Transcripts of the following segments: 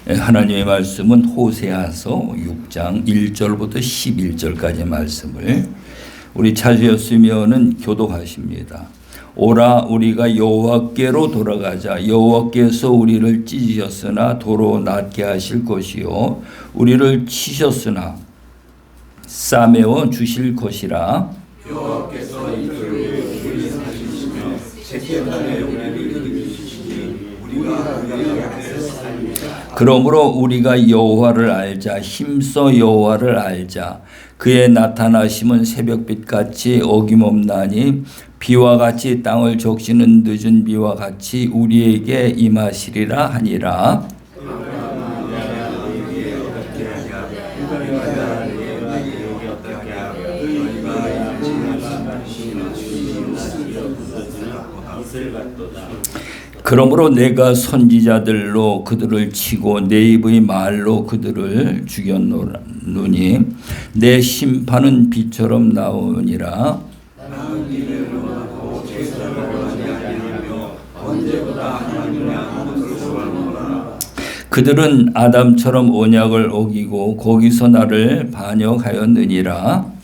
하나님의 말씀은 호세아서 6장 1절부터 11절까지 말씀을 우리 찾으셨으면은 교독하십니다. 오라 우리가 여호와께로 돌아가자. 여호와께서 우리를 찢으셨으나 도로 낫게 하실 것이요 우리를 치셨으나 싸매어 주실 것이라. 여호와께서 이들을 우리 살리시며 제때만에 우리를 이기시니 우리가 그의 앞에서 살리자. 그러므로 우리가 여호와를 알자. 힘써 여호와를 알자. 그의 나타나심은 새벽빛같이 어김없나니 비와 같이 땅을 적시는 늦은 비와 같이 우리에게 임하시리라 하니라. 그러므로 내가 선지자들로 그들을 치고 내 입의 말로 그들을 죽였노니 내 심판은 비처럼 나오니라. 그들은 아담처럼 언약을 어기고 거기서 나를 반역하였느니라.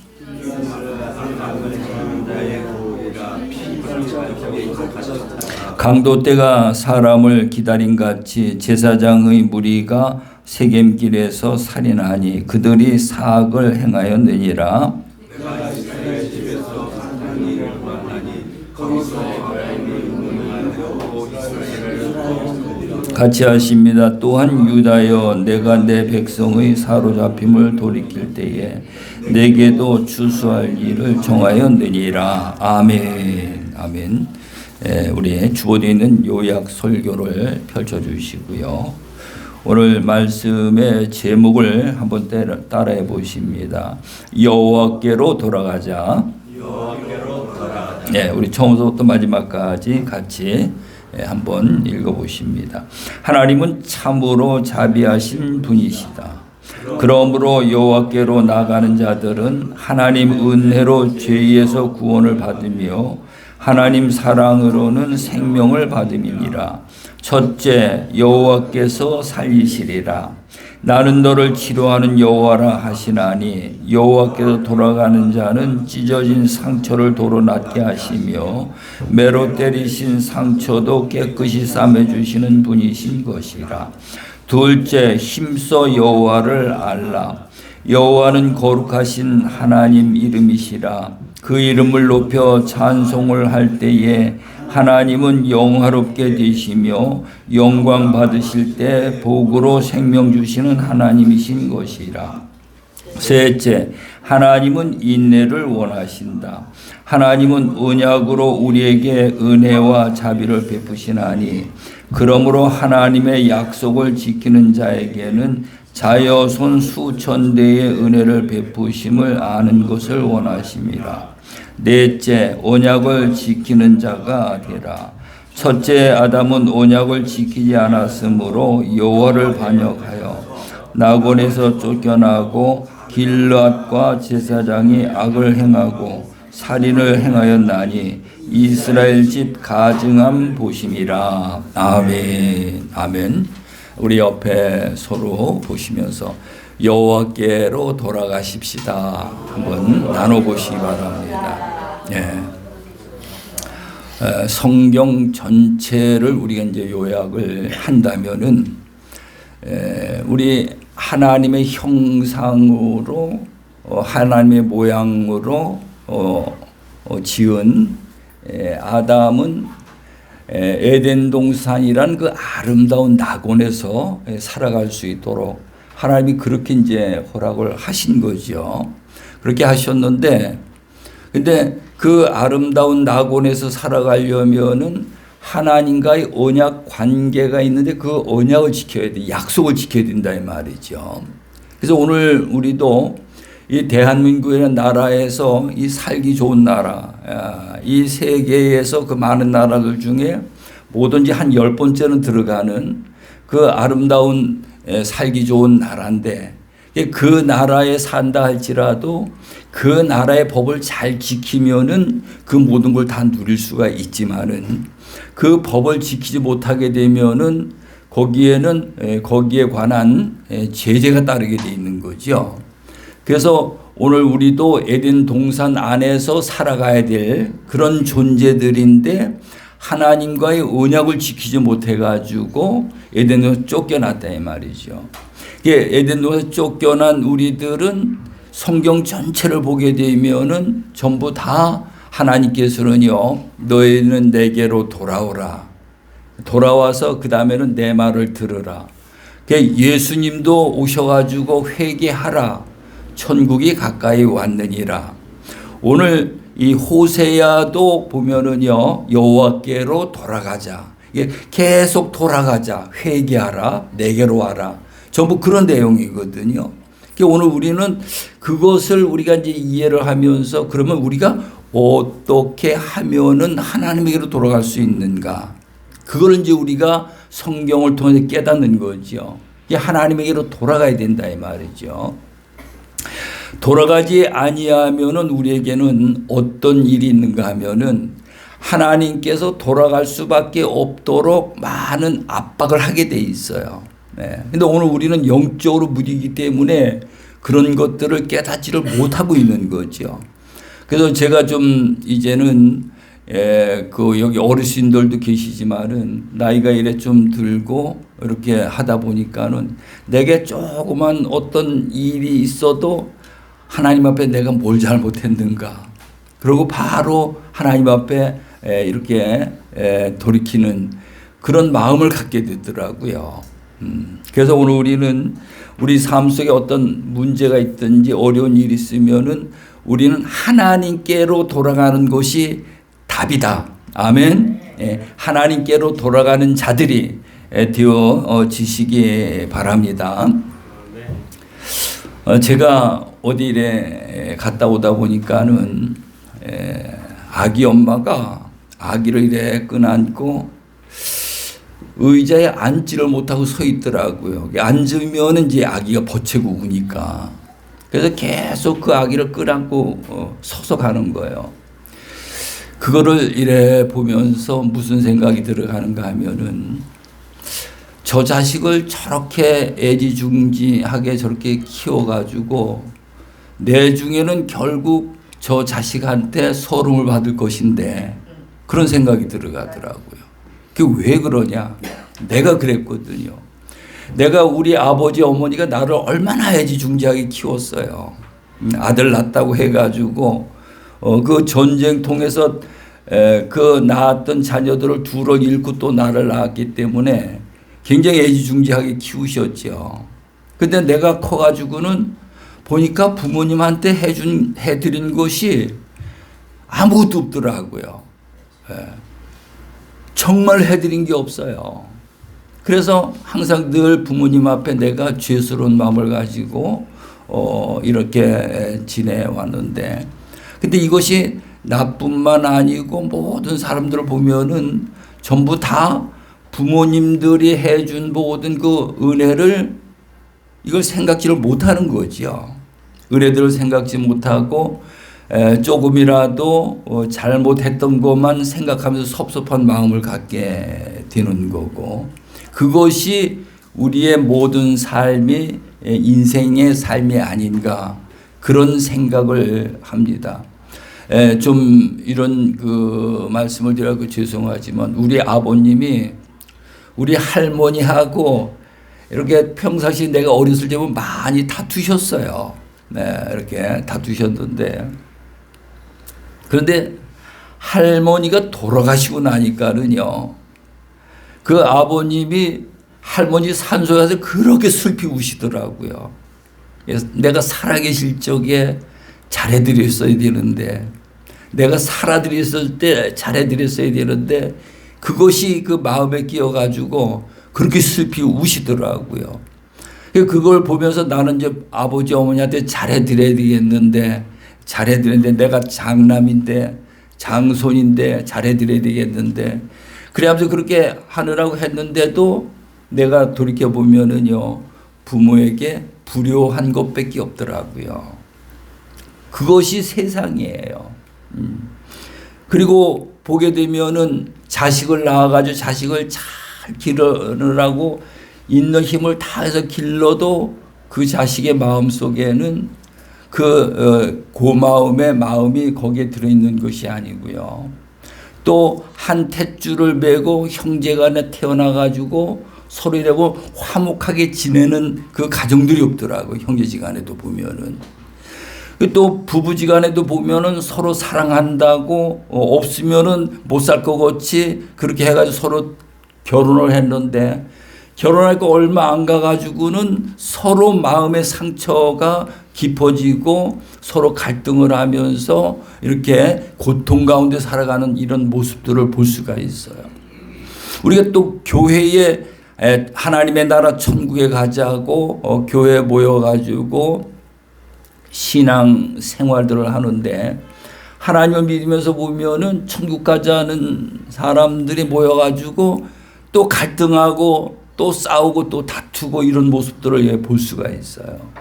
강도 때가 사람을 기다림같이 제사장의 무리가 세겜길에서 살인하니 그들이 사악을 행하였느니라. 같이 하십니다. 또한 유다여 내가 내 백성의 사로잡힘을 돌이킬 때에 내게도 추수할 일을 정하였느니라. 아멘. 아멘. 우리 주보되어 있는 요약 설교를 펼쳐주시고요. 오늘 말씀의 제목을 한번 따라해 보십니다. 여호와께로 돌아가자. 여호와께로 돌아가자. 네, 우리 처음부터 마지막까지 같이 한번 읽어보십니다. 하나님은 참으로 자비하신 분이시다. 그러므로 여호와께로 나가는 자들은 하나님 은혜로 죄에서 구원을 받으며 하나님 사랑으로는 생명을 받음이니라. 첫째, 여호와께서 살리시리라. 나는 너를 치료하는 여호와라 하시나니 여호와께서 돌아가는 자는 찢어진 상처를 도로 낫게 하시며 매로 때리신 상처도 깨끗이 싸매주시는 분이신 것이라. 둘째, 힘써 여호와를 알라. 여호와는 거룩하신 하나님 이름이시라. 그 이름을 높여 찬송을 할 때에 하나님은 영화롭게 되시며 영광 받으실 때 복으로 생명 주시는 하나님이신 것이라. 셋째, 하나님은 인내를 원하신다. 하나님은 언약으로 우리에게 은혜와 자비를 베푸시나니 그러므로 하나님의 약속을 지키는 자에게는 자여손 수천 대의 은혜를 베푸심을 아는 것을 원하심이라. 넷째, 언약을 지키는 자가 되라. 첫째 아담은 언약을 지키지 않았으므로 여호와를 반역하여 나곤에서 쫓겨나고 길앗과 제사장이 악을 행하고 살인을 행하였나니 이스라엘 집 가증함 보심이라. 아멘. 아멘. 우리 옆에 서로 보시면서 여호와께로 돌아가십시다. 한번 나눠보시기 바랍니다. 성경 전체를 우리가 이제 요약을 한다면은 우리 하나님의 형상으로 하나님의 모양으로 지은 아담은 에덴 동산이란 그 아름다운 낙원에서 살아갈 수 있도록 하나님이 그렇게 이제 허락을 하신 거죠. 그렇게 하셨는데, 근데 그 아름다운 낙원에서 살아가려면은 하나님과의 언약 관계가 있는데 그 언약을 지켜야 돼. 약속을 지켜야 된다 이 말이죠. 그래서 오늘 우리도 이 대한민국이라는 나라에서 이 살기 좋은 나라, 이 세계에서 그 많은 나라들 중에 뭐든지 한 10번째는 들어가는 그 아름다운 살기 좋은 나라인데 그 나라에 산다 할지라도 그 나라의 법을 잘 지키면은 그 모든 걸 다 누릴 수가 있지만은 그 법을 지키지 못하게 되면은 거기에는 거기에 관한 제재가 따르게 돼 있는 거죠. 그래서 오늘 우리도 에덴 동산 안에서 살아가야 될 그런 존재들인데 하나님과의 언약을 지키지 못해가지고 에덴에서 쫓겨났다 이 말이죠. 에덴에서 쫓겨난 우리들은 성경 전체를 보게 되면은 전부 다 하나님께서는요, 너희는 내게로 돌아오라. 돌아와서 그 다음에는 내 말을 들으라. 예수님도 오셔가지고 회개하라. 천국이 가까이 왔느니라. 오늘 이 호세아도 보면은요, 여호와께로 돌아가자. 계속 돌아가자. 회개하라. 내게로 와라. 전부 그런 내용이거든요. 오늘 우리는 그것을 우리가 이제 이해를 하면서 그러면 우리가 어떻게 하면은 하나님에게로 돌아갈 수 있는가? 그걸 이제 우리가 성경을 통해서 깨닫는 거죠. 하나님에게로 돌아가야 된다 이 말이죠. 돌아가지 아니하면은 우리에게는 어떤 일이 있는가 하면은 하나님께서 돌아갈 수밖에 없도록 많은 압박을 하게 돼 있어요. 네. 근데 오늘 우리는 영적으로 무디기 때문에 그런 것들을 깨닫지를 못하고 있는 거죠. 그래서 제가 좀 이제는 여기 어르신들도 계시지만은 나이가 이래 좀 들고 이렇게 하다 보니까는 내게 조그만 어떤 일이 있어도 하나님 앞에 내가 뭘 잘못했는가. 그리고 바로 하나님 앞에 이렇게 돌이키는 그런 마음을 갖게 되더라고요. 그래서 오늘 우리는 우리 삶 속에 어떤 문제가 있든지 어려운 일이 있으면은 우리는 하나님께로 돌아가는 것이 답이다. 아멘. 하나님께로 돌아가는 자들이 되어지시기 바랍니다. 제가 어디에 갔다 오다 보니까는 아기 엄마가 아기를 이래 끈안고 의자에 앉지를 못하고 서 있더라고요. 앉으면 이제 아기가 버채고 우니까. 그래서 계속 그 아기를 끌안고 서서 가는 거예요. 그거를 이래 보면서 무슨 생각이 들어가는가 하면은 저 자식을 저렇게 애지중지하게 저렇게 키워가지고 내 중에는 결국 저 자식한테 소름을 받을 것인데 그런 생각이 들어가더라고요. 그게 왜 그러냐? 내가 그랬거든요. 내가 우리 아버지 어머니가 나를 얼마나 애지중지하게 키웠어요. 아들 낳았다고 해가지고 그 전쟁통에서 그 낳았던 자녀들을 둘을 잃고 또 나를 낳았기 때문에 굉장히 애지중지하게 키우셨죠. 근데 내가 커가지고는 보니까 부모님한테 해드린 것이 아무것도 없더라고요. 정말 해드린 게 없어요. 그래서 항상 늘 부모님 앞에 내가 죄스러운 마음을 가지고 이렇게 지내왔는데, 근데 이것이 나뿐만 아니고 모든 사람들을 보면은 전부 다 부모님들이 해준 모든 그 은혜를 이걸 생각지를 못하는 거죠. 은혜들을 생각지 못하고 조금이라도 잘못했던 것만 생각하면서 섭섭한 마음을 갖게 되는 거고, 그것이 우리의 모든 삶이 인생의 삶이 아닌가 그런 생각을 합니다. 좀 이런 그 말씀을 드려서 죄송하지만 우리 아버님이 우리 할머니하고 이렇게 평상시 내가 어렸을 때 보면 많이 다투셨어요. 네, 이렇게 다투셨는데, 그런데 할머니가 돌아가시고 나니까는요, 그 아버님이 할머니 산소에 가서 그렇게 슬피 우시더라고요. 내가 살아계실 적에 잘해드렸어야 되는데, 내가 살아드렸을 때 잘해드렸어야 되는데, 그것이 그 마음에 끼어가지고 그렇게 슬피 우시더라고요. 그걸 보면서 나는 이제 아버지 어머니한테 잘해드려야 되겠는데, 내가 장남인데, 장손인데 잘해드려야 되겠는데, 그래야면서 그렇게 하느라고 했는데도 내가 돌이켜보면은요, 부모에게 불효한 것밖에 없더라고요. 그것이 세상이에요. 그리고 보게 되면은 자식을 낳아가지고 자식을 잘 기르느라고 있는 힘을 다해서 길러도 그 자식의 마음 속에는 그 고마움의 마음이 거기에 들어있는 것이 아니고요. 또 한 탯줄을 메고 형제간에 태어나가지고 서로라고 화목하게 지내는 그 가정들이 없더라고요. 형제지간에도 보면은. 또 부부지간에도 보면은 서로 사랑한다고 없으면은 못 살 것 같이 그렇게 해가지고 서로 결혼을 했는데 결혼하고 얼마 안 가가지고는 서로 마음의 상처가 깊어지고 서로 갈등을 하면서 이렇게 고통 가운데 살아가는 이런 모습들을 볼 수가 있어요. 우리가 또 교회에 하나님의 나라 천국에 가자고 교회에 모여가지고 신앙 생활들을 하는데 하나님을 믿으면서 보면은 천국 가자는 사람들이 모여가지고 또 갈등하고 또 싸우고 또 다투고 이런 모습들을 볼 수가 있어요.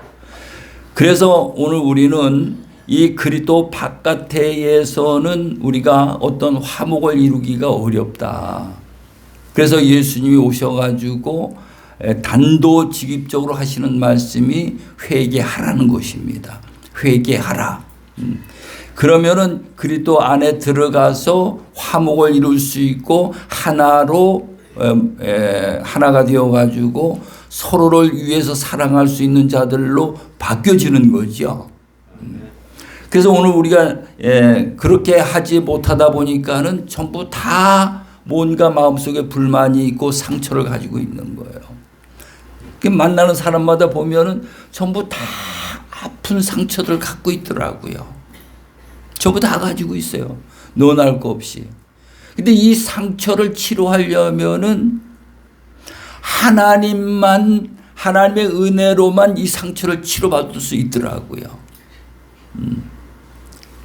그래서 오늘 우리는 이 그리스도 바깥에서는 우리가 어떤 화목을 이루기가 어렵다. 그래서 예수님이 오셔가지고 단도직입적으로 하시는 말씀이 회개하라는 것입니다. 회개하라. 그러면은 그리스도 안에 들어가서 화목을 이룰 수 있고 하나로 하나가 되어가지고 서로를 위해서 사랑할 수 있는 자들로 바뀌어지는 거죠. 그래서 오늘 우리가 그렇게 하지 못하다 보니까는 전부 다 뭔가 마음속에 불만이 있고 상처를 가지고 있는 거예요. 만나는 사람마다 보면은 전부 다 아픈 상처를 갖고 있더라고요. 전부 다 가지고 있어요. 논할 거 없이. 근데 이 상처를 치료하려면은 하나님의 은혜로만 이 상처를 치료받을 수 있더라고요.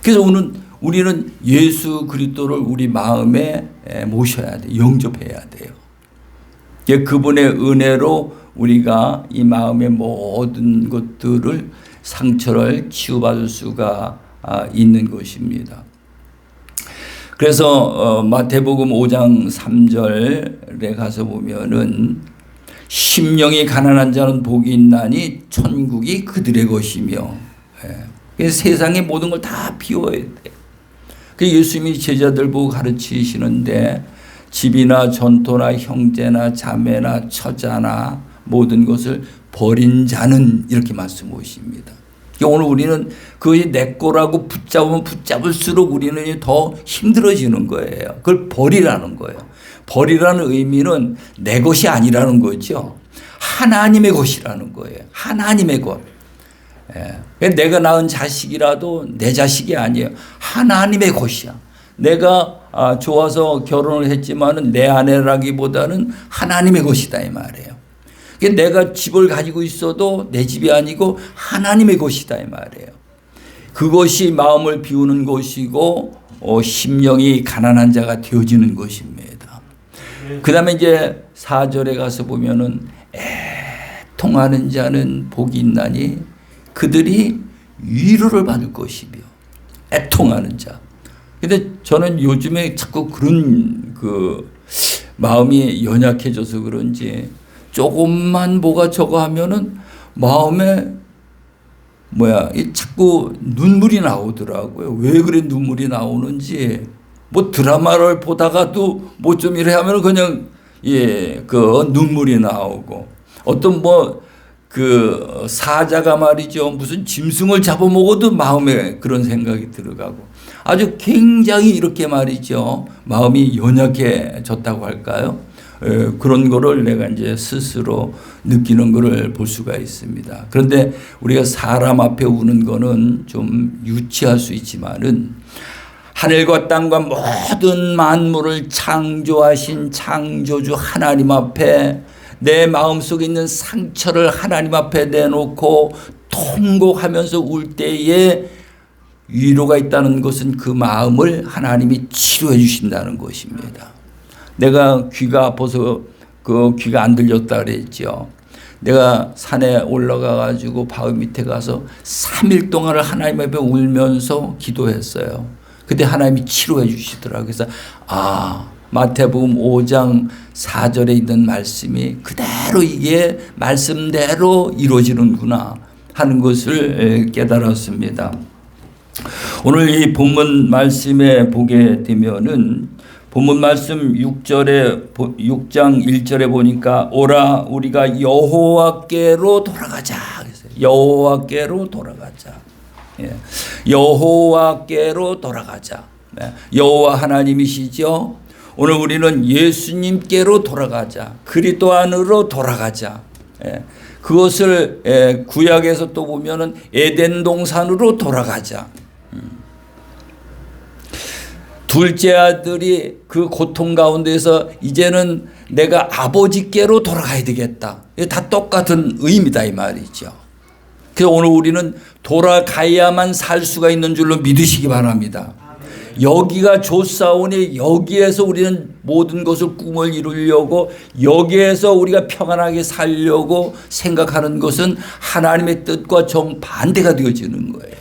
그래서 우리는 예수 그리스도를 우리 마음에 모셔야 돼요. 영접해야 돼요. 그분의 은혜로 우리가 이 마음의 모든 것들을 상처를 치유받을 수가 있는 것입니다. 그래서 마태복음 5장 3절에 가서 보면은 심령이 가난한 자는 복이 있나니 천국이 그들의 것이며 세상의 모든 걸 다 비워야 돼. 예수님이 제자들 보고 가르치시는데 집이나 전토나 형제나 자매나 처자나 모든 것을 버린 자는 이렇게 말씀하십니다. 오늘 우리는 그것이 내 거라고 붙잡으면 붙잡을수록 우리는 더 힘들어지는 거예요. 그걸 버리라는 거예요. 버리라는 의미는 내 것이 아니라는 거죠. 하나님의 것이라는 거예요. 하나님의 것. 내가 낳은 자식이라도 내 자식이 아니에요. 하나님의 것이야. 내가 좋아서 결혼을 했지만은 내 아내라기보다는 하나님의 것이다 이 말이에요. 내가 집을 가지고 있어도 내 집이 아니고 하나님의 것이다 이 말이에요. 그것이 마음을 비우는 것이고 심령이 가난한 자가 되어지는 것입니다. 그 다음에 이제 4절에 가서 보면은 애통하는 자는 복이 있나니 그들이 위로를 받을 것이며 애통하는 자. 근데 저는 요즘에 자꾸 그런 마음이 연약해져서 그런지 조금만 뭐가 저거 하면은 마음에 자꾸 눈물이 나오더라고요. 왜 그래 눈물이 나오는지 드라마를 보다가도 좀 이래 하면은 그냥 눈물이 나오고 어떤 사자가 말이죠. 무슨 짐승을 잡아먹어도 마음에 그런 생각이 들어가고 아주 굉장히 이렇게 말이죠. 마음이 연약해졌다고 할까요? 그런 거를 내가 이제 스스로 느끼는 거를 볼 수가 있습니다. 그런데 우리가 사람 앞에 우는 거는 좀 유치할 수 있지만은 하늘과 땅과 모든 만물을 창조하신 창조주 하나님 앞에 내 마음속에 있는 상처를 하나님 앞에 내놓고 통곡하면서 울 때에 위로가 있다는 것은 그 마음을 하나님이 치료해 주신다는 것입니다. 내가 귀가 아파서 귀가 안 들렸다 그랬죠. 내가 산에 올라가 가지고 바위 밑에 가서 3일 동안을 하나님 앞에 울면서 기도했어요. 그때 하나님이 치료해 주시더라고요. 그래서 마태복음 5장 4절에 있는 말씀이 그대로 이게 말씀대로 이루어지는구나 하는 것을 깨달았습니다. 오늘 이 본문 말씀에 보게 되면은 본문 말씀 6장 1절에 보니까 오라 우리가 여호와께로 돌아가자. 여호와께로 돌아가자. 여호와께로 돌아가자. 여호와 하나님이시죠. 오늘 우리는 예수님께로 돌아가자. 그리스도 안으로 돌아가자. 그것을 구약에서 또 보면은 에덴 동산으로 돌아가자. 둘째 아들이 그 고통 가운데서 이제는 내가 아버지께로 돌아가야 되겠다. 다 똑같은 의미다 이 말이죠. 그래서 오늘 우리는 돌아가야만 살 수가 있는 줄로 믿으시기 바랍니다. 여기가 좋사오니 여기에서 우리는 모든 것을 꿈을 이루려고 여기에서 우리가 평안하게 살려고 생각하는 것은 하나님의 뜻과 정반대가 되어지는 거예요.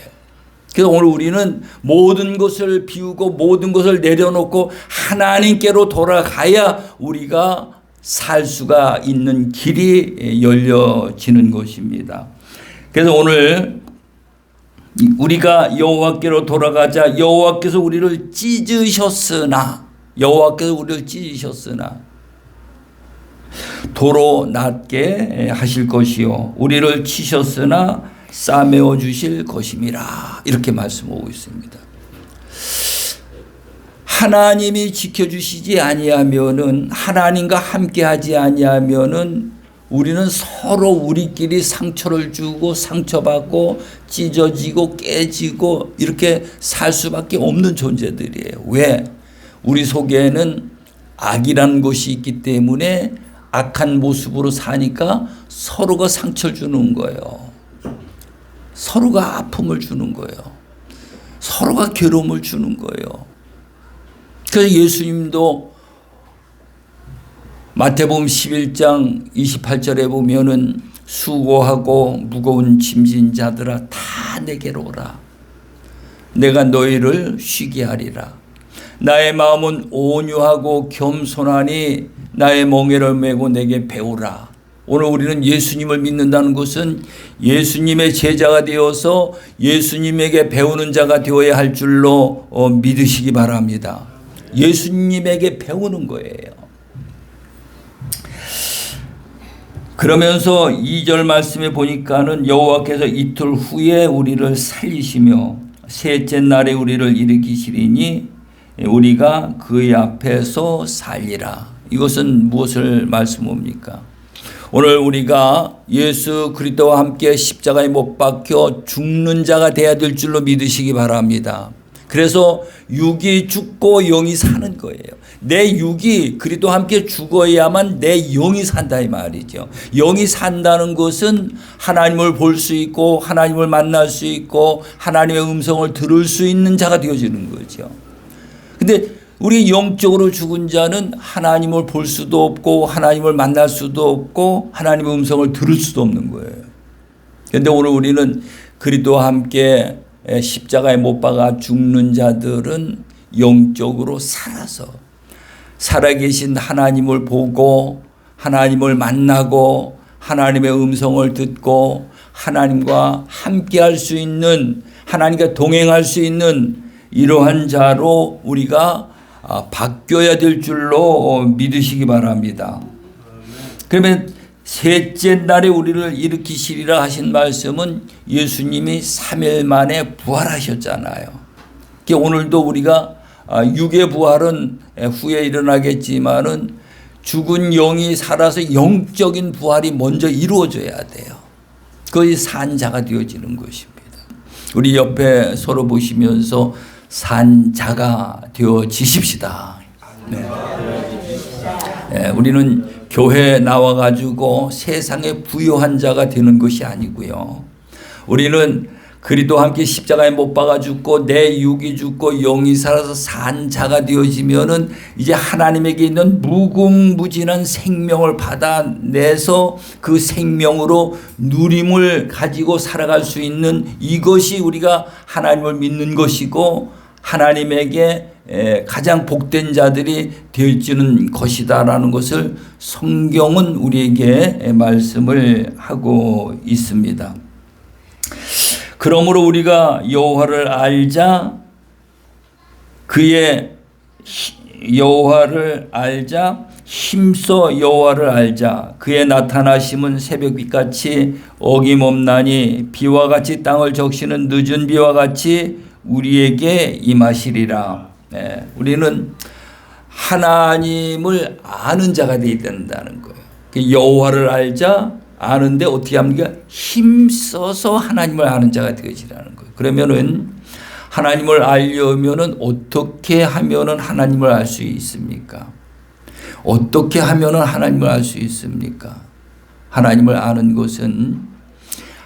그래서 오늘 우리는 모든 것을 비우고 모든 것을 내려놓고 하나님께로 돌아가야 우리가 살 수가 있는 길이 열려지는 것입니다. 그래서 오늘 우리가 여호와께로 돌아가자. 여호와께서 우리를 찢으셨으나 도로 낮게 하실 것이요 우리를 치셨으나 싸매어 주실 것임이라. 이렇게 말씀하고 있습니다. 하나님이 지켜주시지 아니하면은 하나님과 함께하지 아니하면은 우리는 서로 우리끼리 상처를 주고 상처받고 찢어지고 깨지고 이렇게 살 수밖에 없는 존재들이에요. 왜? 우리 속에는 악이라는 것이 있기 때문에 악한 모습으로 사니까 서로가 상처를 주는 거예요. 서로가 아픔을 주는 거예요. 서로가 괴로움을 주는 거예요. 그래서 예수님도 마태복음 11장 28절에 보면은 수고하고 무거운 짐진 자들아 다 내게로 오라. 내가 너희를 쉬게 하리라. 나의 마음은 온유하고 겸손하니 나의 멍에를 메고 내게 배우라. 오늘 우리는 예수님을 믿는다는 것은 예수님의 제자가 되어서 예수님에게 배우는 자가 되어야 할 줄로 믿으시기 바랍니다. 예수님에게 배우는 거예요. 그러면서 2절 말씀에 보니까는 여호와께서 이틀 후에 우리를 살리시며 셋째 날에 우리를 일으키시리니 우리가 그의 앞에서 살리라. 이것은 무엇을 말씀합니까? 오늘 우리가 예수 그리스도와 함께 십자가에 못 박혀 죽는 자가 되어야 될 줄로 믿으시기 바랍니다. 그래서 육이 죽고 영이 사는 거예요. 내 육이 그리스도와 함께 죽어야만 내 영이 산다 이 말이죠. 영이 산다는 것은 하나님을 볼 수 있고 하나님을 만날 수 있고 하나님의 음성을 들을 수 있는 자가 되어지는 거죠. 근데 우리 영적으로 죽은 자는 하나님을 볼 수도 없고 하나님을 만날 수도 없고 하나님의 음성을 들을 수도 없는 거예요. 그런데 오늘 우리는 그리스도와 함께 십자가에 못 박아 죽는 자들은 영적으로 살아서 살아계신 하나님을 보고 하나님을 만나고 하나님의 음성을 듣고 하나님과 함께할 수 있는 하나님과 동행할 수 있는 이러한 자로 우리가 바뀌어야 될 줄로 믿으시기 바랍니다. 그러면 셋째 날에 우리를 일으키시리라 하신 말씀은 예수님이 3일 만에 부활하셨잖아요. 오늘도 우리가 육의 부활은 후에 일어나겠지만은 죽은 영이 살아서 영적인 부활이 먼저 이루어져야 돼요. 그것이 산자가 되어지는 것입니다. 우리 옆에 서로 보시면서 산자가 되어지십시다. 네. 네, 우리는 교회에 나와가지고 세상에 부요한 자가 되는 것이 아니고요. 우리는 그리스도와 함께 십자가에 못 박아 죽고 내 육이 죽고 영이 살아서 산 자가 되어지면은 이제 하나님에게 있는 무궁무진한 생명을 받아내서 그 생명으로 누림을 가지고 살아갈 수 있는 이것이 우리가 하나님을 믿는 것이고 하나님에게 가장 복된 자들이 되어지는 것이다라는 것을 성경은 우리에게 말씀을 하고 있습니다. 그러므로 우리가 여호와를 알자, 힘써 여호와를 알자. 그의 나타나심은 새벽빛같이 어김없나니 비와 같이 땅을 적시는 늦은 비와 같이 우리에게 임하시리라. 우리는 하나님을 아는 자가 되어야 된다는 거예요. 여호와를 알자, 아는데 어떻게 합니까? 힘써서 하나님을 아는 자가 되어지라는 거예요. 그러면은 하나님을 알려면은 어떻게 하면은 하나님을 알 수 있습니까? 어떻게 하면은 하나님을 알 수 있습니까? 하나님을 아는 것은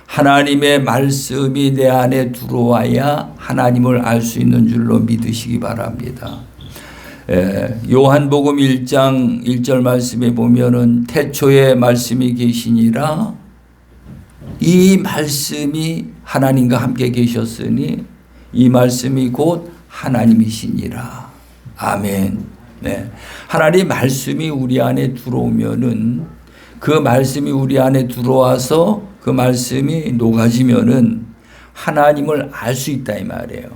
하나님의 말씀이 내 안에 들어와야 하나님을 알 수 있는 줄로 믿으시기 바랍니다. 요한복음 1장 1절 말씀에 보면은 태초에 말씀이 계시니라, 이 말씀이 하나님과 함께 계셨으니 이 말씀이 곧 하나님이시니라. 아멘. 하나님의 말씀이 우리 안에 들어오면은, 그 말씀이 우리 안에 들어와서 그 말씀이 녹아지면은 하나님을 알 수 있다 이 말이에요.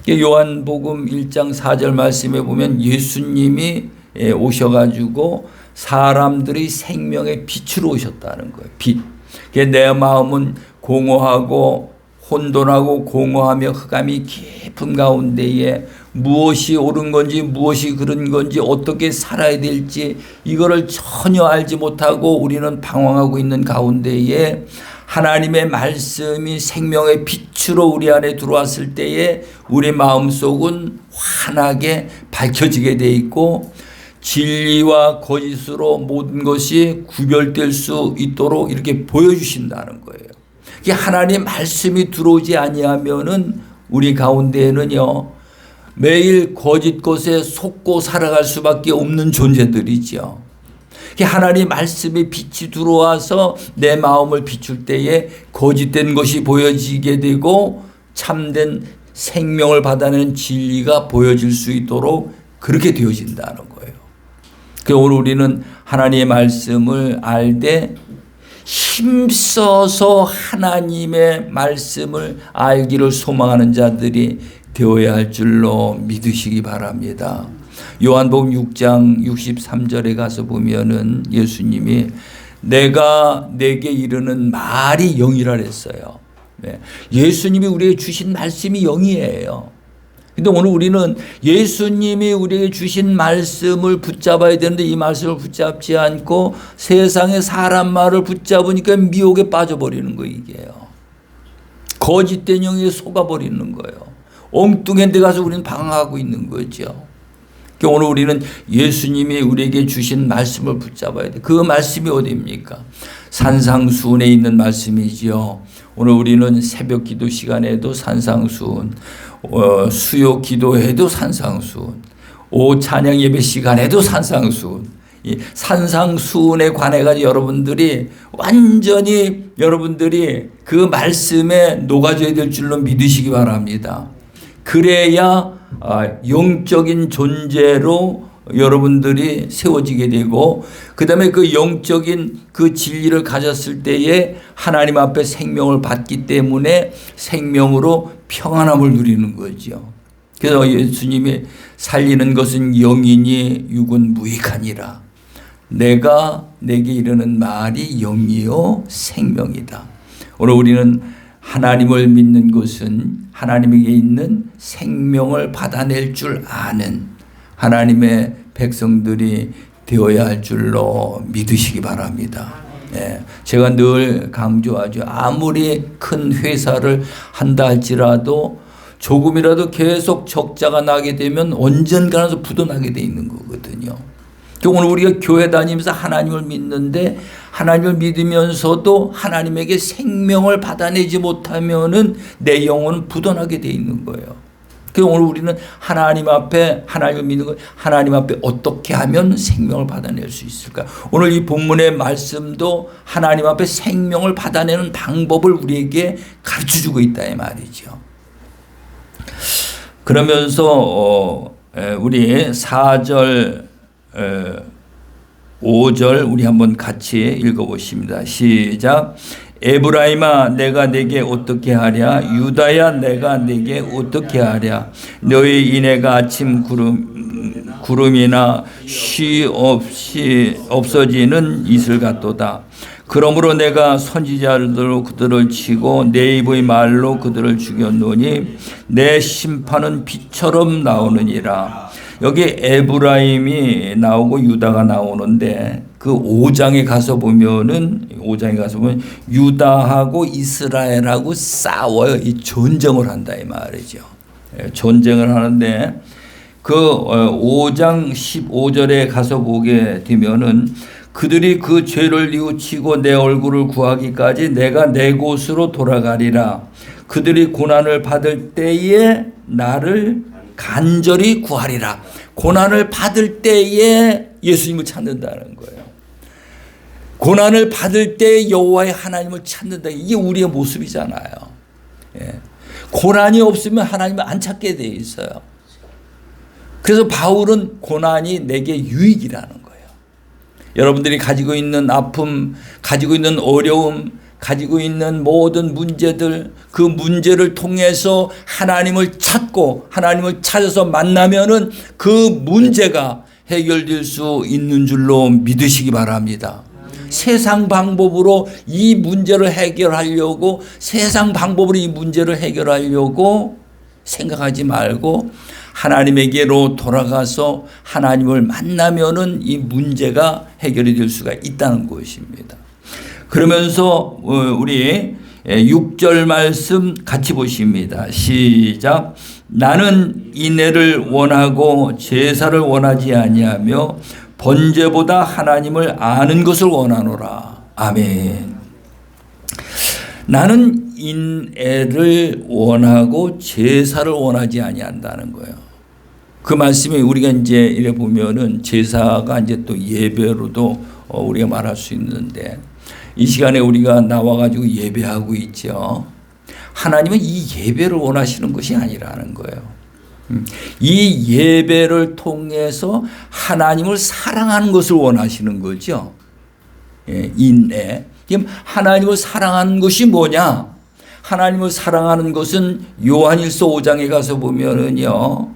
요한복음 1장 4절 말씀에 보면 예수님이 오셔가지고 사람들의 생명의 빛으로 오셨다는 거예요. 빛. 내 마음은 공허하고 혼돈하고 공허하며 흑암이 깊은 가운데에 무엇이 옳은 건지 무엇이 그른 건지 어떻게 살아야 될지 이거를 전혀 알지 못하고 우리는 방황하고 있는 가운데에 하나님의 말씀이 생명의 빛으로 우리 안에 들어왔을 때에 우리 마음속은 환하게 밝혀지게 돼 있고 진리와 거짓으로 모든 것이 구별될 수 있도록 이렇게 보여주신다는 거예요. 하나님 말씀이 들어오지 아니하면은 우리 가운데에는요 매일 거짓 것에 속고 살아갈 수밖에 없는 존재들이죠. 하나님 말씀이 빛이 들어와서 내 마음을 비출 때에 거짓된 것이 보여지게 되고 참된 생명을 받아내는 진리가 보여질 수 있도록 그렇게 되어진다는 거예요. 오늘 우리는 하나님의 말씀을 알되 힘써서 하나님의 말씀을 알기를 소망하는 자들이 되어야 할 줄로 믿으시기 바랍니다. 요한복음 6장 63절에 가서 보면은 예수님이 내가 내게 이르는 말이 영이라 했어요. 예수님이 우리에게 주신 말씀이 영이에요. 근데 오늘 우리는 예수님이 우리에게 주신 말씀을 붙잡아야 되는데 이 말씀을 붙잡지 않고 세상의 사람 말을 붙잡으니까 미혹에 빠져버리는 거예요. 이게요. 거짓된 영에 속아버리는 거예요. 엉뚱한 데 가서 우리는 방황하고 있는 거죠. 오늘 우리는 예수님이 우리에게 주신 말씀을 붙잡아야 돼. 그 말씀이 어디입니까? 산상수훈에 있는 말씀이지요. 오늘 우리는 새벽 기도 시간에도 산상수훈, 수요 기도에도 산상수훈, 오후 찬양 예배 시간에도 산상수훈. 이 산상수훈에 관해 가지고 여러분들이 완전히 여러분들이 그 말씀에 녹아져야 될 줄로 믿으시기 바랍니다. 그래야 영적인 존재로 여러분들이 세워지게 되고 그 다음에 그 영적인 그 진리를 가졌을 때에 하나님 앞에 생명을 받기 때문에 생명으로 평안함을 누리는 거죠. 그래서 예수님이 살리는 것은 영이니 육은 무익하니라. 내가 내게 이르는 말이 영이요 생명이다. 오늘 우리는 하나님을 믿는 것은 하나님에게 있는 생명을 받아낼 줄 아는 하나님의 백성들이 되어야 할 줄로 믿으시기 바랍니다. 제가 늘 강조하죠. 아무리 큰 회사를 한다 할지라도 조금이라도 계속 적자가 나게 되면 언젠가는 부도나게 돼 있는 거거든요. 오늘 우리가 교회 다니면서 하나님을 믿는데 하나님을 믿으면서도 하나님에게 생명을 받아내지 못하면은 내 영혼은 부도나게 돼 있는 거예요. 그래서 오늘 우리는 하나님 앞에 하나님을 믿는 거 하나님 앞에 어떻게 하면 생명을 받아낼 수 있을까? 오늘 이 본문의 말씀도 하나님 앞에 생명을 받아내는 방법을 우리에게 가르쳐주고 있다 이 말이죠. 그러면서 우리 4절 5절 우리 한번 같이 읽어보십니다. 시작. 에브라임아 내가 내게 어떻게 하랴? 유다야 내가 내게 어떻게 하랴? 너희 이내가 아침 구름이나 쉬 없이 없어지는 이슬 같도다. 그러므로 내가 선지자들로 그들을 치고 내 입의 말로 그들을 죽였노니 내 심판은 빛처럼 나오느니라. 여기 에브라임이 나오고 유다가 나오는데 그 5장에 가서 보면 유다하고 이스라엘하고 싸워요. 이 전쟁을 한다 이 말이죠. 전쟁을 하는데 그 5장 15절에 가서 보게 되면은 그들이 그 죄를 뉘우치고 내 얼굴을 구하기까지 내가 내 곳으로 돌아가리라. 그들이 고난을 받을 때에 나를 간절히 구하리라. 고난을 받을 때에 예수님을 찾는다는 거예요. 고난을 받을 때 여호와의 하나님을 찾는다. 이게 우리의 모습이잖아요. 예. 고난이 없으면 하나님을 안 찾게 돼 있어요. 그래서 바울은 고난이 내게 유익이라는 거예요. 여러분들이 가지고 있는 아픔, 가지고 있는 어려움, 가지고 있는 모든 문제들, 그 문제를 통해서 하나님을 찾고 하나님을 찾아서 만나면은 그 문제가 해결될 수 있는 줄로 믿으시기 바랍니다. 세상 방법으로 이 문제를 해결하려고 세상 방법으로 이 문제를 해결하려고 생각하지 말고 하나님에게로 돌아가서 하나님을 만나면은 이 문제가 해결이 될 수가 있다는 것입니다. 그러면서 우리 6절 말씀 같이 보십니다. 시작. 나는 인애를 원하고 제사를 원하지 아니하며 번제보다 하나님을 아는 것을 원하노라. 아멘. 나는 인애를 원하고 제사를 원하지 아니한다는 거예요. 그 말씀이 우리가 이제 이래 보면은 제사가 이제 또 예배로도 우리가 말할 수 있는데 이 시간에 우리가 나와가지고 예배하고 있죠. 하나님은 이 예배를 원하시는 것이 아니라는 거예요. 이 예배를 통해서 하나님을 사랑하는 것을 원하시는 거죠. 인애. 그럼 하나님을 사랑하는 것이 뭐냐? 하나님을 사랑하는 것은 요한일서 5장에 가서 보면은요.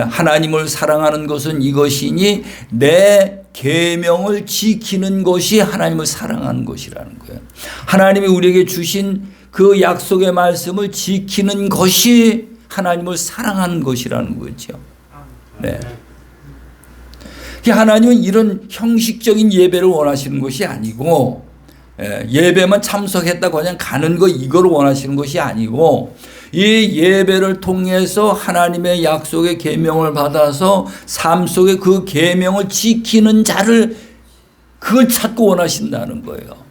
하나님을 사랑하는 것은 이것이니 내 계명을 지키는 것이 하나님을 사랑하는 것이라는 거예요. 하나님이 우리에게 주신 그 약속의 말씀을 지키는 것이 하나님을 사랑하는 것이라는 거죠. 네. 하나님은 이런 형식적인 예배를 원하시는 것이 아니고 예배만 참석했다고 그냥 가는 거 이걸 원하시는 것이 아니고 이 예배를 통해서 하나님의 약속의 계명을 받아서 삶 속에 그 계명을 지키는 자를 그걸 찾고 원하신다는 거예요.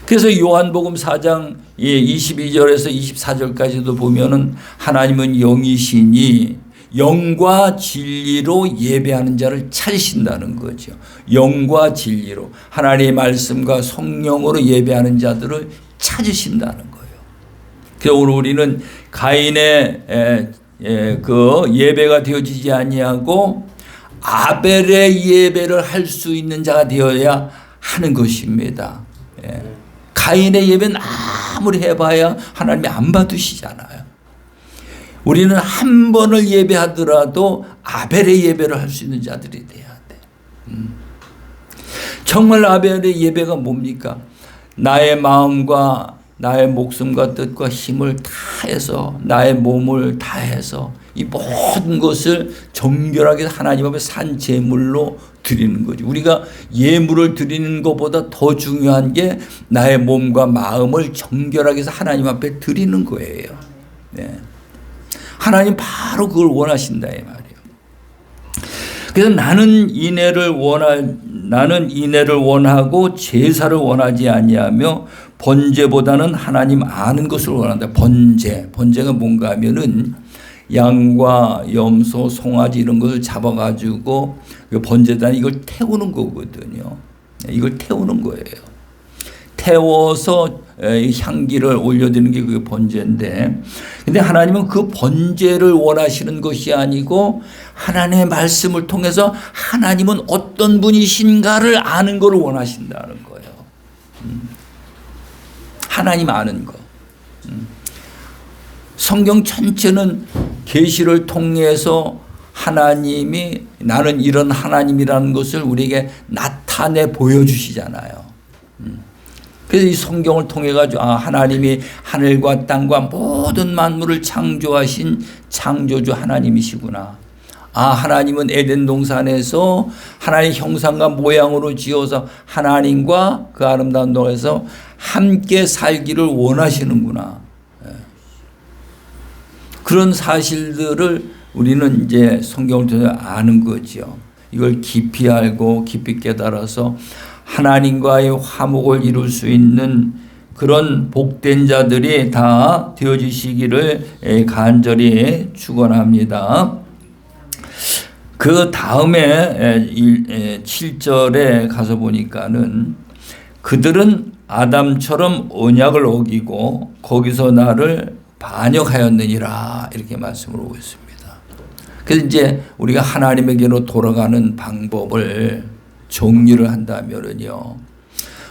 그래서 요한복음 4장 22절에서 24절까지도 보면은 하나님은 영이시니 영과 진리로 예배하는 자를 찾으신다는 거죠. 영과 진리로 하나님의 말씀과 성령으로 예배하는 자들을 찾으신다는 거예요. 그래서 오늘 우리는 가인의 그 예배가 되어지지 아니하고 아벨의 예배를 할 수 있는 자가 되어야 하는 것입니다. 가인의 예배는 아무리 해봐야 하나님이 안 받으시잖아요. 우리는 한 번을 예배하더라도 아벨의 예배를 할 수 있는 자들이 돼야 돼. 정말 아벨의 예배가 뭡니까? 나의 마음과 나의 목숨과 뜻과 힘을 다해서 나의 몸을 다해서 이 모든 것을 정결하게 하나님 앞에 산 제물로 드리는 거죠. 우리가 예물을 드리는 것보다 더 중요한 게 나의 몸과 마음을 정결하게 해서 하나님 앞에 드리는 거예요. 네. 하나님 바로 그걸 원하신다 이 말이에요. 그래서 나는 인애를 원하고 제사를 원하지 아니하며 번제보다는 하나님 아는 것을 원한다. 번제가 뭔가 하면은 양과 염소, 송아지 이런 것을 잡아가지고 번제단 이걸 태우는 거거든요. 이걸 태우는 거예요. 태워서 이 향기를 올려드리는 게 그 번제인데, 근데 하나님은 그 번제를 원하시는 것이 아니고 하나님의 말씀을 통해서 하나님은 어떤 분이신가를 아는 걸 원하신다는 거예요. 하나님 아는 거. 성경 전체는 계시를 통해서 하나님이 나는 이런 하나님이라는 것을 우리에게 나타내 보여주시잖아요. 그래서 이 성경을 통해 가지고 하나님이 하늘과 땅과 모든 만물을 창조하신 창조주 하나님이시구나. 하나님은 에덴 동산에서 하나님의 형상과 모양으로 지어서 하나님과 그 아름다운 동에서 함께 살기를 원하시는구나. 그런 사실들을 우리는 이제 성경을 통해 아는 거죠. 이걸 깊이 알고 깊이 깨달아서 하나님과의 화목을 이룰 수 있는 그런 복된 자들이 다 되어지시기를 간절히 축원합니다. 그 다음에 7절에 가서 보니까는 그들은 아담처럼 언약을 어기고 거기서 나를 반역하였느니라 이렇게 말씀을 하고 있습니다. 그래서 이제 우리가 하나님에게로 돌아가는 방법을 정리를 한다면요,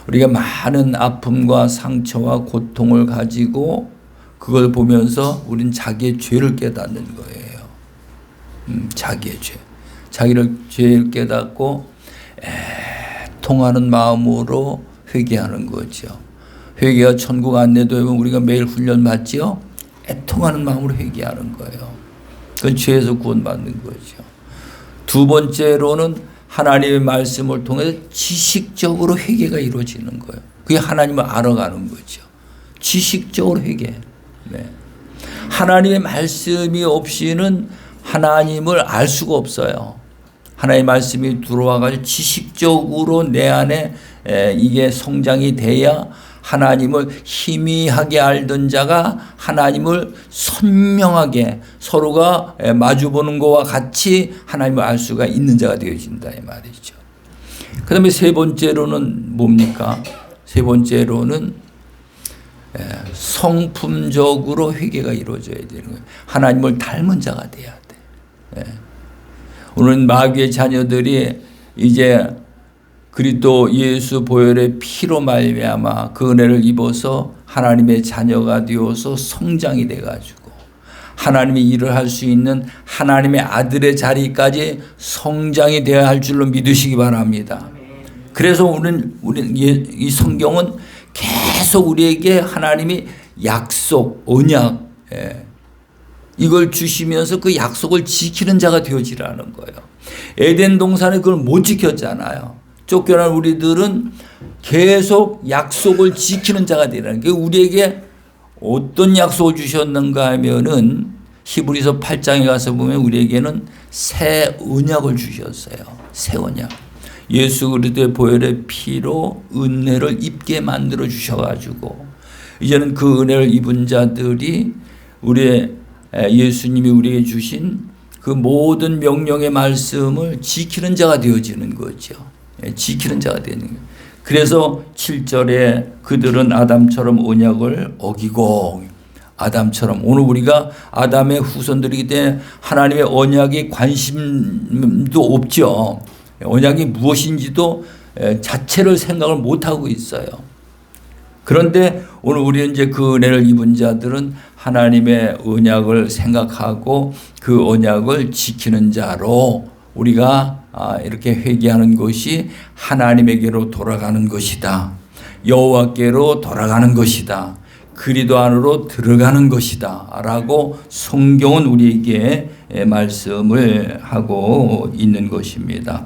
우리가 많은 아픔과 상처와 고통을 가지고 그걸 보면서 우린 자기의 죄를 깨닫는 거예요. 자기의 죄. 자기를 죄를 깨닫고 애통하는 마음으로 회개하는 거죠. 회개가 천국 안내도에 우리가 매일 훈련 받지요. 애통하는 마음으로 회개하는 거예요. 그건 죄에서 구원받는 거죠. 두 번째로는 하나님의 말씀을 통해서 지식적으로 회개가 이루어지는 거예요. 그게 하나님을 알아가는 거죠. 지식적으로 회개. 네. 하나님의 말씀이 없이는 하나님을 알 수가 없어요. 하나님의 말씀이 들어와가지고 지식적으로 내 안에 이게 성장이 돼야 하나님을 희미하게 알던 자가 하나님을 선명하게 서로가 마주보는 것과 같이 하나님을 알 수가 있는 자가 되어진다 이 말이죠. 그 다음에 세 번째로는 뭡니까? 세 번째로는 성품적으로 회개가 이루어져야 되는 거예요. 하나님을 닮은 자가 돼야 돼. 오늘 마귀의 자녀들이 이제 그리스도 예수 보혈의 피로 말미암아 그 은혜를 입어서 하나님의 자녀가 되어서 성장이 돼가지고 하나님의 일을 할 수 있는 하나님의 아들의 자리까지 성장이 되어야 할 줄로 믿으시기 바랍니다. 그래서 우리는 이 성경은 계속 우리에게 하나님이 약속, 언약 이걸 주시면서 그 약속을 지키는 자가 되어지라는 거예요. 에덴 동산에 그걸 못 지켰잖아요. 쫓겨난 우리들은 계속 약속을 지키는 자가 되라는 게 우리에게 어떤 약속을 주셨는가 하면은 히브리서 8장에 가서 보면 우리에게는 새 언약을 주셨어요. 새 언약. 예수 그리스도의 보혈의 피로 은혜를 입게 만들어 주셔가지고 이제는 그 은혜를 입은 자들이 우리의 예수님이 우리에게 주신 그 모든 명령의 말씀을 지키는 자가 되어지는 거죠. 지키는 자가 되는 거예요. 그래서 7절에 그들은 아담처럼 언약을 어기고 아담처럼 오늘 우리가 아담의 후손들이기 때문에 하나님의 언약에 관심도 없죠. 언약이 무엇인지도 자체를 생각을 못하고 있어요. 그런데 오늘 우리는 이제 그 은혜를 입은 자들은 하나님의 언약을 생각하고 그 언약을 지키는 자로 우리가 이렇게 회개하는 것이 하나님에게로 돌아가는 것이다. 여호와께로 돌아가는 것이다. 그리스도 안으로 들어가는 것이다. 라고 성경은 우리에게 말씀을 하고 있는 것입니다.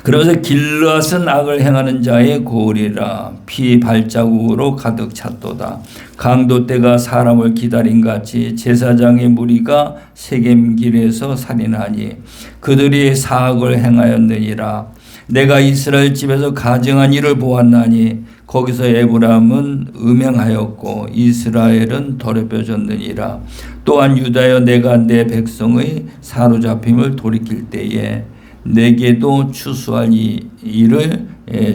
그러면서 길앗은 악을 행하는 자의 고리라 피 발자국으로 가득 찼도다. 강도 때가 사람을 기다린 같이 제사장의 무리가 세겜길에서 살인하니 그들이 사악을 행하였느니라. 내가 이스라엘 집에서 가증한 일을 보았나니 거기서 에브라임은 음행하였고 이스라엘은 더럽혀졌느니라. 또한 유다여 내가 내 백성의 사로잡힘을 돌이킬 때에 내게도 추수할 일을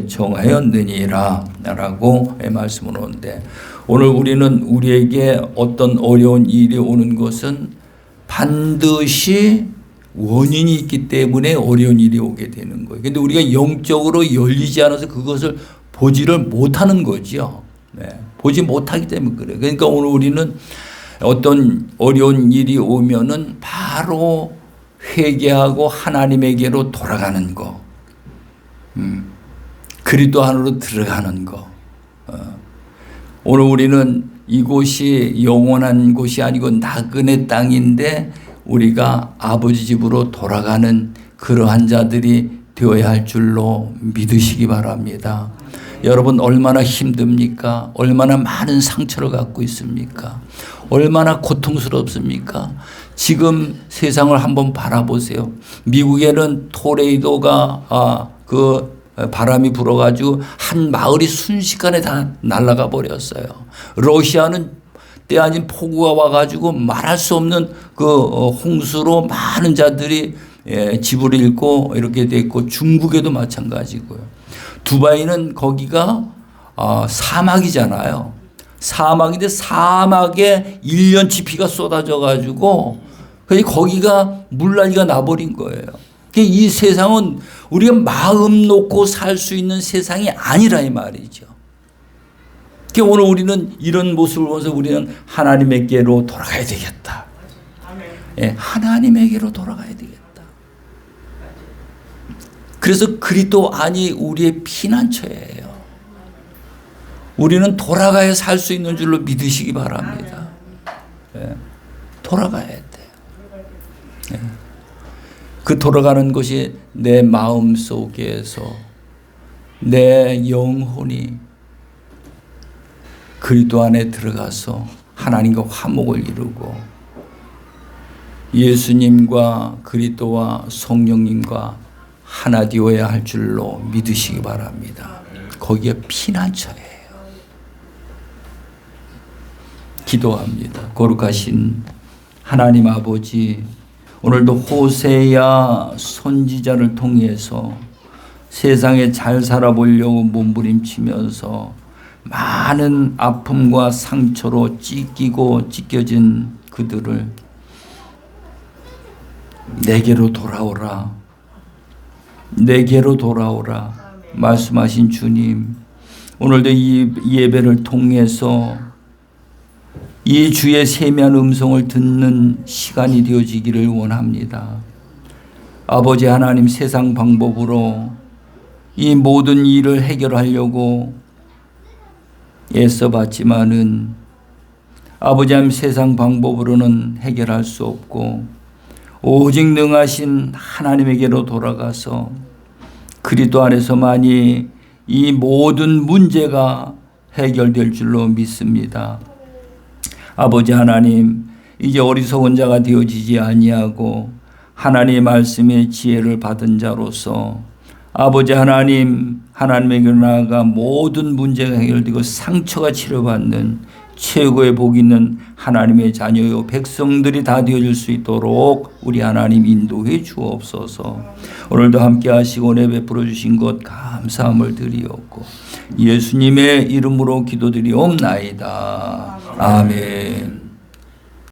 정하였느니라 라고 말씀을 하는데, 오늘 우리는 우리에게 어떤 어려운 일이 오는 것은 반드시 원인이 있기 때문에 어려운 일이 오게 되는 거예요. 근데 우리가 영적으로 열리지 않아서 그것을 보지를 못하는 거죠. 네. 보지 못하기 때문에 그래요. 그러니까 오늘 우리는 어떤 어려운 일이 오면은 바로 회개하고 하나님에게로 돌아가는 거, 그리스도 안으로 들어가는 거. 오늘 우리는 이곳이 영원한 곳이 아니고 나그네 땅인데 우리가 아버지 집으로 돌아가는 그러한 자들이 되어야 할 줄로 믿으시기 바랍니다. 여러분 얼마나 힘듭니까? 얼마나 많은 상처를 갖고 있습니까? 얼마나 고통스럽습니까? 지금 세상을 한번 바라보세요. 미국에는 토레이도가 바람이 불어가지고 한 마을이 순식간에 다 날아가 버렸어요. 러시아는 때 아닌 폭우가 와가지고 말할 수 없는 그 홍수로 많은 자들이 집을 잃고 이렇게 됐고, 중국에도 마찬가지고요. 두바이는 거기가 사막이잖아요. 사막인데 사막에 1년치 비가 쏟아져가지고 거기가 물난리가 나버린 거예요. 이 세상은 우리가 마음 놓고 살 수 있는 세상이 아니라 이 말이죠. 오늘 우리는 이런 모습을 보면서 우리는 하나님에게로 돌아가야 되겠다. 하나님에게로 돌아가야 되겠다. 그래서 그리스도 안이 우리의 피난처예요. 우리는 돌아가야 살 수 있는 줄로 믿으시기 바랍니다. 돌아가야 돼요. 그 돌아가는 것이 내 마음 속에서 내 영혼이 그리스도 안에 들어가서 하나님과 화목을 이루고 예수님과 그리스도와 성령님과 하나 되어야 할 줄로 믿으시기 바랍니다. 거기에 피난처예요. 기도합니다. 거룩하신 하나님 아버지, 오늘도 호세야 선지자를 통해서 세상에 잘 살아보려고 몸부림치면서 많은 아픔과 상처로 찢겨진 그들을 내게로 돌아오라, 내게로 돌아오라 말씀하신 주님, 오늘도 이 예배를 통해서 이 주의 세미한 음성을 듣는 시간이 되어지기를 원합니다. 아버지 하나님, 세상 방법으로 이 모든 일을 해결하려고 애써봤지만은 아버지 하나님, 세상 방법으로는 해결할 수 없고 오직 능하신 하나님에게로 돌아가서 그리스도 안에서만이 이 모든 문제가 해결될 줄로 믿습니다. 아버지 하나님, 이제 어리석은 자가 되어지지 아니하고 하나님의 말씀의 지혜를 받은 자로서 아버지 하나님, 하나님에게 나아가 모든 문제가 해결되고 상처가 치료받는 최고의 복 있는 하나님의 자녀요 백성들이 다 되어질 수 있도록 우리 하나님 인도해 주옵소서. 오늘도 함께 하시고 은혜 베풀어 주신 것 감사함을 드리옵고 예수님의 이름으로 기도드리옵나이다. 아멘.